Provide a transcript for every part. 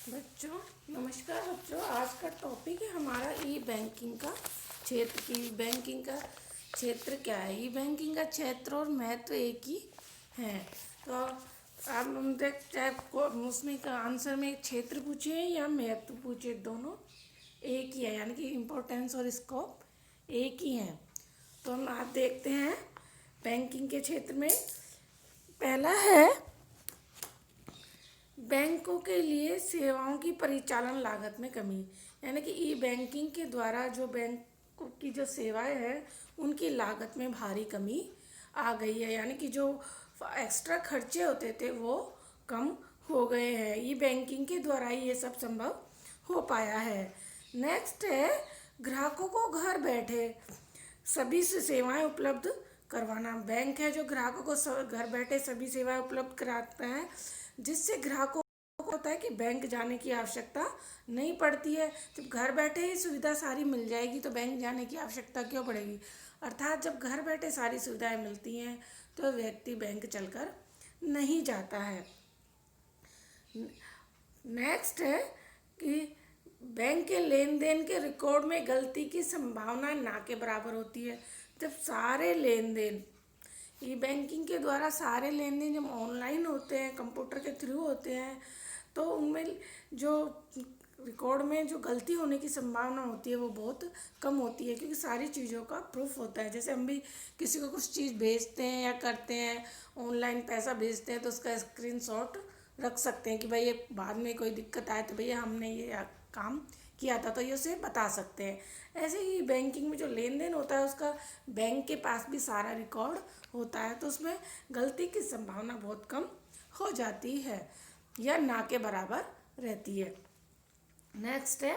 बच्चों, नमस्कार बच्चों। आज का टॉपिक है हमारा ई बैंकिंग का क्षेत्र की बैंकिंग का क्षेत्र क्या है। ई बैंकिंग का क्षेत्र और महत्व एक ही है। तो आप हम देख चाहे उसमें का आंसर में क्षेत्र पूछे या महत्व पूछे, दोनों एक ही है, यानी कि इम्पोर्टेंस और स्कोप एक ही है। तो हम आप देखते हैं बैंकिंग के क्षेत्र में पहला है बैंकों के लिए सेवाओं की परिचालन लागत में कमी। यानी कि ई बैंकिंग के द्वारा जो बैंकों की जो सेवाएं हैं उनकी लागत में भारी कमी आ गई है। यानी कि जो एक्स्ट्रा खर्चे होते थे वो कम हो गए हैं। ई बैंकिंग के द्वारा ही ये सब संभव हो पाया है। नेक्स्ट है ग्राहकों को घर बैठे सभी सेवाएं उपलब्ध करवाना। बैंक है जो ग्राहकों को घर बैठे सभी सेवाएं उपलब्ध कराता है, जिससे ग्राहकों को होता है कि बैंक जाने की आवश्यकता नहीं पड़ती है। जब घर बैठे ही सुविधा सारी मिल जाएगी तो बैंक जाने की आवश्यकता क्यों पड़ेगी। अर्थात जब घर बैठे सारी सुविधाएं मिलती हैं तो व्यक्ति बैंक चलकर नहीं जाता है। नेक्स्ट है कि बैंक के लेन देन के रिकॉर्ड में गलती की संभावना ना के बराबर होती है। जब सारे लेन देन ई बैंकिंग के द्वारा सारे लेन देन जब ऑनलाइन होते हैं, कंप्यूटर के थ्रू होते हैं, तो उनमें जो रिकॉर्ड में जो गलती होने की संभावना होती है वो बहुत कम होती है, क्योंकि सारी चीज़ों का प्रूफ होता है। जैसे हम भी किसी को कुछ चीज़ भेजते हैं या करते हैं, ऑनलाइन पैसा भेजते हैं, तो उसका स्क्रीनशॉट रख सकते हैं कि भाई ये बाद में कोई दिक्कत आए तो भैया हमने ये काम किया था, तो ये उसे बता सकते हैं। ऐसे ही बैंकिंग में जो लेन देन होता है उसका बैंक के पास भी सारा रिकॉर्ड होता है, तो उसमें गलती की संभावना बहुत कम हो जाती है या ना के बराबर रहती है। नेक्स्ट है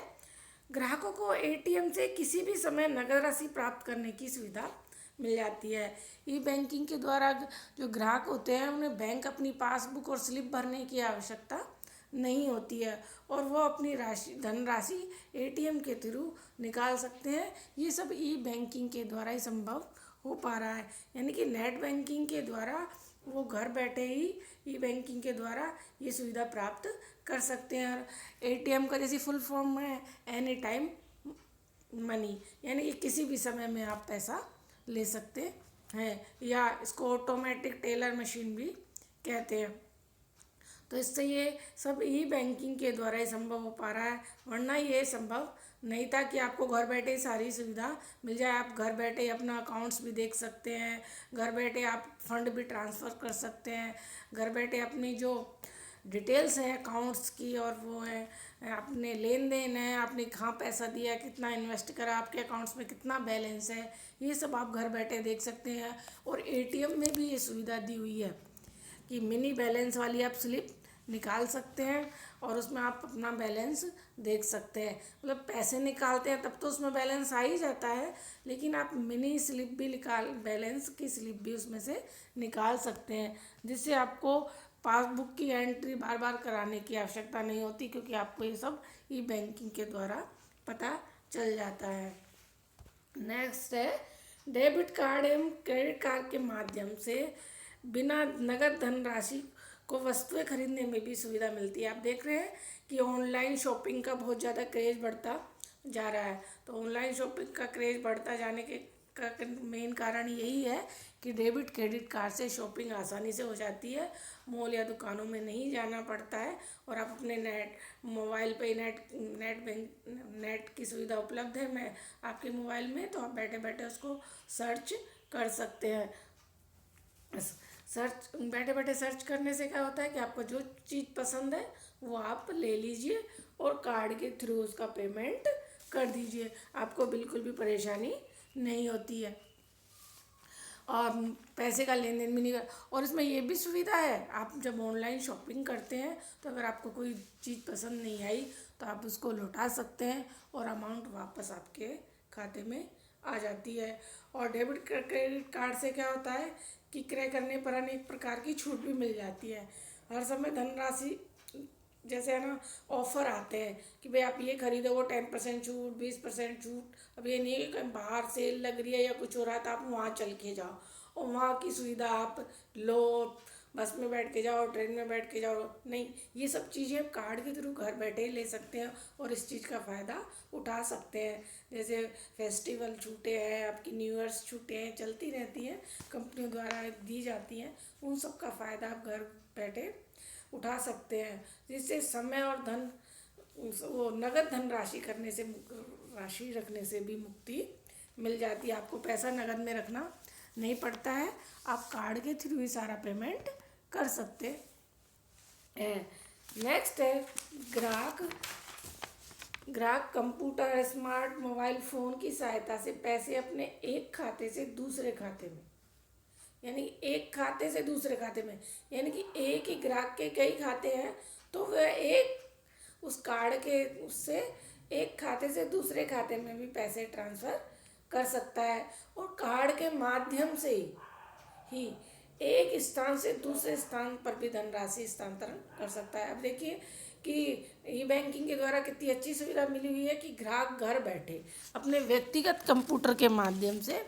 ग्राहकों को एटीएम से किसी भी समय नगद राशि प्राप्त करने की सुविधा मिल जाती है। ई बैंकिंग के द्वारा जो ग्राहक होते हैं उन्हें बैंक अपनी पासबुक और स्लिप भरने की आवश्यकता नहीं होती है और वो अपनी धनराशि एटीएम के थ्रू निकाल सकते हैं। ये सब ई बैंकिंग के द्वारा ही संभव हो पा रहा है। यानी कि नेट बैंकिंग के द्वारा वो घर बैठे ही ई बैंकिंग के द्वारा ये सुविधा प्राप्त कर सकते हैं। एटीएम का जैसे फुल फॉर्म है एनी टाइम मनी, यानी कि किसी भी समय में आप पैसा ले सकते हैं, या इसको ऑटोमेटिक टेलर मशीन भी कहते हैं। तो इससे ये सब ई बैंकिंग के द्वारा ही संभव हो पा रहा है, वरना ये संभव नहीं था कि आपको घर बैठे ही सारी सुविधा मिल जाए। आप घर बैठे ही अपना अकाउंट्स भी देख सकते हैं, घर बैठे आप फंड भी ट्रांसफ़र कर सकते हैं, घर बैठे अपनी जो डिटेल्स हैं अकाउंट्स की और वो है अपने लेन देन है, आपने कहाँ पैसा दिया, कितना इन्वेस्ट करा, आपके अकाउंट्स में कितना बैलेंस है, ये सब आप घर बैठे देख सकते हैं। और एटीएम में भी ये सुविधा दी हुई है कि मिनी बैलेंस वाली आप स्लिप निकाल सकते हैं और उसमें आप अपना बैलेंस देख सकते हैं। मतलब पैसे निकालते हैं तब तो उसमें बैलेंस आ ही जाता है, लेकिन आप मिनी स्लिप भी बैलेंस की स्लिप भी उसमें से निकाल सकते हैं, जिससे आपको पासबुक की एंट्री बार बार कराने की आवश्यकता नहीं होती, क्योंकि आपको ये सब ई बैंकिंग के द्वारा पता चल जाता है। नेक्स्ट है डेबिट कार्ड एवं क्रेडिट कार्ड के माध्यम से बिना नगद धनराशि को वस्तुएं खरीदने में भी सुविधा मिलती है। आप देख रहे हैं कि ऑनलाइन शॉपिंग का बहुत ज़्यादा क्रेज बढ़ता जा रहा है। तो ऑनलाइन शॉपिंग का क्रेज बढ़ता जाने के का मेन कारण यही है कि डेबिट क्रेडिट कार्ड से शॉपिंग आसानी से हो जाती है, मॉल या दुकानों में नहीं जाना पड़ता है और आप अपने मोबाइल पे नेट की सुविधा उपलब्ध है मैं आपके मोबाइल में, तो आप बैठे बैठे उसको सर्च कर सकते हैं। सर्च बैठे बैठे सर्च करने से क्या होता है कि आपको जो चीज़ पसंद है वो आप ले लीजिए और कार्ड के थ्रू उसका पेमेंट कर दीजिए, आपको बिल्कुल भी परेशानी नहीं होती है और पैसे का लेन देन भी नहीं कर। और इसमें ये भी सुविधा है, आप जब ऑनलाइन शॉपिंग करते हैं तो अगर आपको कोई चीज़ पसंद नहीं आई तो आप उसको लौटा सकते हैं और अमाउंट वापस आपके खाते में आ जाती है। और डेबिट क्रेडिट कार्ड से क्या होता है कि क्रय करने पर अनेक प्रकार की छूट भी मिल जाती है। हर समय धनराशि जैसे है ना ऑफर आते हैं कि भाई आप ये खरीदो वो 10% छूट, 20% छूट। अब ये नहीं है कि कहीं बाहर सेल लग रही है या कुछ हो रहा है तो आप वहाँ चल के जाओ और वहाँ की सुविधा आप लो, बस में बैठ के जाओ, ट्रेन में बैठ के जाओ, नहीं, ये सब चीज़ें आप कार्ड के थ्रू घर बैठे ही ले सकते हैं और इस चीज़ का फ़ायदा उठा सकते हैं। जैसे फेस्टिवल छूटे हैं, आपकी न्यू ईयर्स छूटे हैं, चलती रहती हैं, कंपनियों द्वारा दी जाती हैं, उन सब का फ़ायदा आप घर बैठे उठा सकते हैं, जिससे समय और धन, वो नगद धन राशि रखने से भी मुक्ति मिल जाती है। आपको पैसा नगद में रखना नहीं पड़ता है, आप कार्ड के थ्रू ही सारा पेमेंट कर सकते हैं। नेक्स्ट है ग्राहक कंप्यूटर, स्मार्ट मोबाइल फ़ोन की सहायता से पैसे अपने एक खाते से दूसरे खाते में, यानी एक खाते से दूसरे खाते में, यानी कि एक ही ग्राहक के कई खाते हैं तो वह एक उस कार्ड के उससे एक खाते से दूसरे खाते में भी पैसे ट्रांसफ़र कर सकता है, और कार्ड के माध्यम से ही एक स्थान से दूसरे स्थान पर भी धनराशि स्थानांतरण कर सकता है। अब देखिए कि ई बैंकिंग के द्वारा कितनी अच्छी सुविधा मिली हुई है कि ग्राहक घर बैठे अपने व्यक्तिगत कंप्यूटर के माध्यम से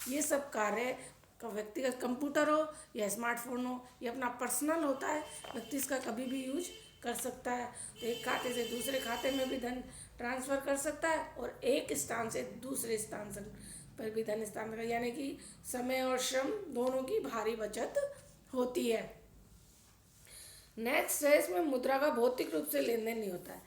ये सब कार्य का, व्यक्तिगत कंप्यूटर हो या स्मार्टफोन हो, ये अपना पर्सनल होता है, व्यक्ति इसका कभी भी यूज कर सकता है। तो एक खाते से दूसरे खाते में भी धन ट्रांसफ़र कर सकता है और एक स्थान से दूसरे स्थान से पर भी धन स्थानांतरण, यानी कि समय और श्रम दोनों की भारी बचत होती है। नेक्स्ट है, इसमें मुद्रा का भौतिक रूप से लेन देन नहीं होता है,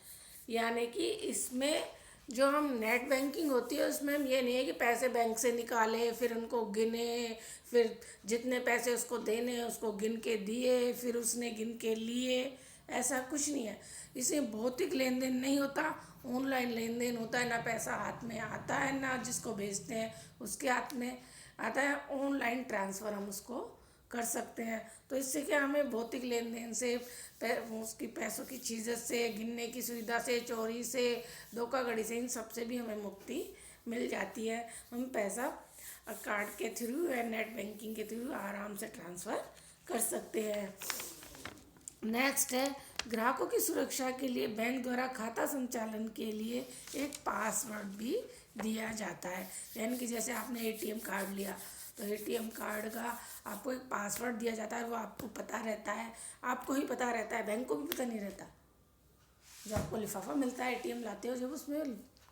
यानी कि इसमें जो हम नेट बैंकिंग होती है उसमें हम ये नहीं है कि पैसे बैंक से निकाले फिर उनको गिने, फिर जितने पैसे उसको देने हैं उसको गिन के दिए, फिर उसने गिन के लिए, ऐसा कुछ नहीं है। इसमें भौतिक लेन देन नहीं होता, ऑनलाइन लेन देन होता है। ना पैसा हाथ में आता है, ना जिसको भेजते हैं उसके हाथ में आता है, ऑनलाइन ट्रांसफ़र हम उसको कर सकते हैं। तो इससे क्या, हमें भौतिक लेन देन से, उसकी पैसों की चीज़ों से, गिनने की सुविधा से, चोरी से, धोखाधड़ी से, इन सब से भी हमें मुक्ति मिल जाती है। हम पैसा कार्ड के थ्रू या नेट बैंकिंग के थ्रू आराम से ट्रांसफ़र कर सकते हैं। नेक्स्ट है, ग्राहकों की सुरक्षा के लिए बैंक द्वारा खाता संचालन के लिए एक पासवर्ड भी दिया जाता है, यानी कि जैसे आपने एटीएम कार्ड लिया तो एटीएम कार्ड का आपको एक पासवर्ड दिया जाता है, वो आपको पता रहता है, आपको ही पता रहता है, बैंक को भी पता नहीं रहता। जब आपको लिफाफा मिलता है एटीएम लाते हो, जब उसमें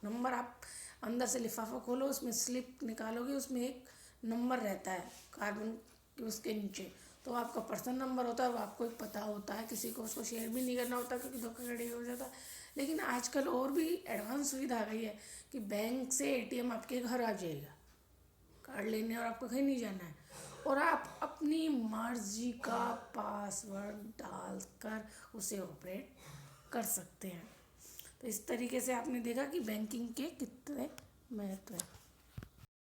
नंबर, आप अंदर से लिफाफा खोलो, उसमें स्लिप निकालोगे, उसमें एक नंबर रहता है कार्बन के उसके नीचे, तो आपका पर्सनल नंबर होता है, वो आपको एक पता होता है, किसी को उसको शेयर भी नहीं करना होता क्योंकि धोखाधड़ी हो जाता है। लेकिन आजकल और भी एडवांस सुविधा आ गई है कि बैंक से एटीएम आपके घर आ जाएगा कार्ड लेने, और आपको कहीं नहीं जाना है, और आप अपनी मर्जी का पासवर्ड डालकर उसे ऑपरेट कर सकते हैं। तो इस तरीके से आपने देखा कि बैंकिंग के कितने महत्व हैं।